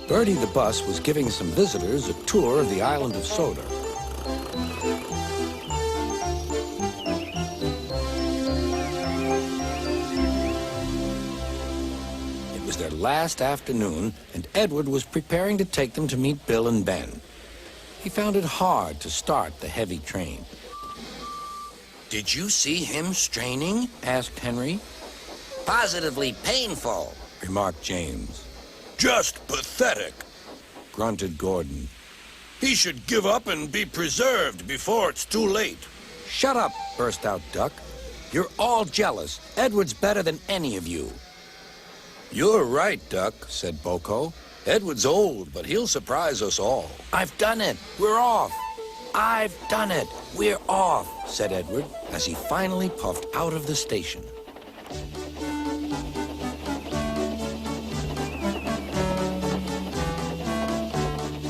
Bertie the bus was giving some visitors a tour of the island of Soda. It was their last afternoon, and Edward was preparing to take them to meet Bill and Ben. He found it hard to start the heavy train. Did you see him straining? Asked Henry. Positively painful, Remarked James. Just pathetic. Grunted Gordon. He should give up and be preserved before it's too late. Shut up, burst out Duck. You're all jealous. Edward's better than any of you. You're right, Duck, said BoCo. Edward's old, but he'll surprise us all. I've done it. We're off. I've done it. We're off, said Edward as he finally puffed out of the station.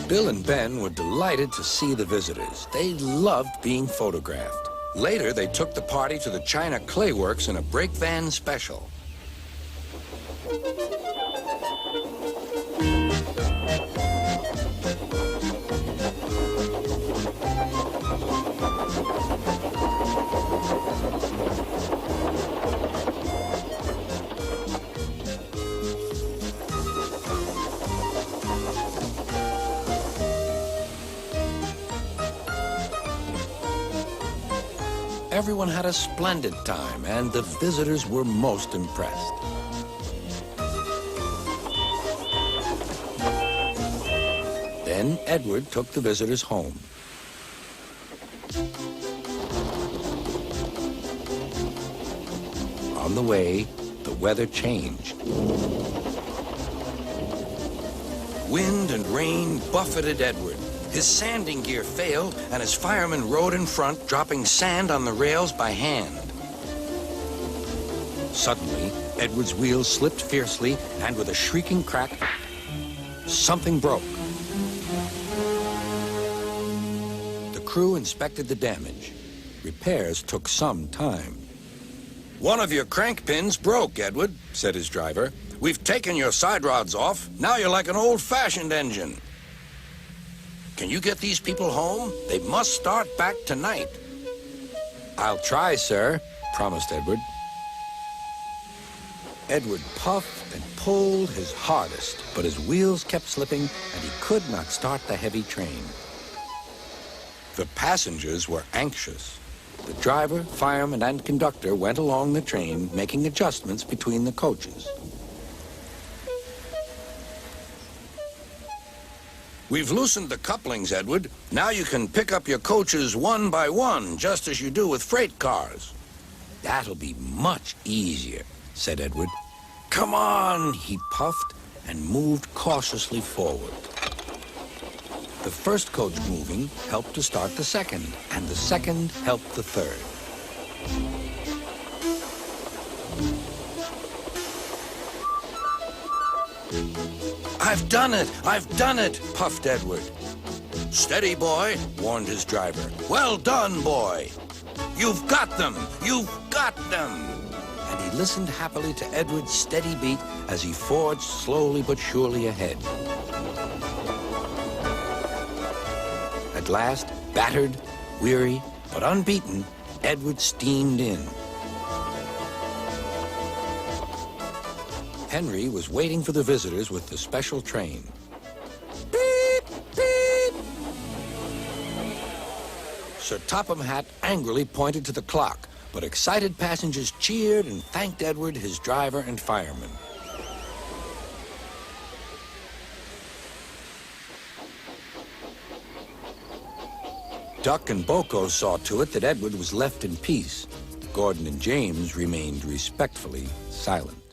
Bill and Ben were delighted to see the visitors. They loved being photographed. Later, they took the party to the China Clay Works in a brake van special. Everyone had a splendid time, and the visitors were most impressed. Then Edward took the visitors home. On the way, the weather changed. Wind and rain buffeted Edward. His sanding gear failed, and his fireman rode in front, dropping sand on the rails by hand. Suddenly, Edward's wheels slipped fiercely, and with a shrieking crack, something broke. The crew inspected the damage. Repairs took some time. One of your crank pins broke, Edward, said his driver. We've taken your side rods off. Now you're like an old-fashioned engine. Can you get these people home? They must start back tonight. I'll try, sir, promised Edward. Edward puffed and pulled his hardest, but his wheels kept slipping, and he could not start the heavy train. The passengers were anxious. The driver, fireman, and conductor went along the train, making adjustments between the coaches. We've loosened the couplings, Edward. Now you can pick up your coaches one by one, just as you do with freight cars. That'll be much easier, said Edward. Come on, he puffed and moved cautiously forward. The first coach moving helped to start the second, and the second helped the third. I've done it! I've done it! Puffed Edward. Steady, boy, warned his driver. Well done, boy! You've got them! You've got them! And he listened happily to Edward's steady beat as he forged slowly but surely ahead. At last, battered, weary, but unbeaten, Edward steamed in. Henry was waiting for the visitors with the special train. Beep, beep. Sir Topham Hatt angrily pointed to the clock, but excited passengers cheered and thanked Edward, his driver, and fireman. Duck and BoCo saw to it that Edward was left in peace. Gordon and James remained respectfully silent.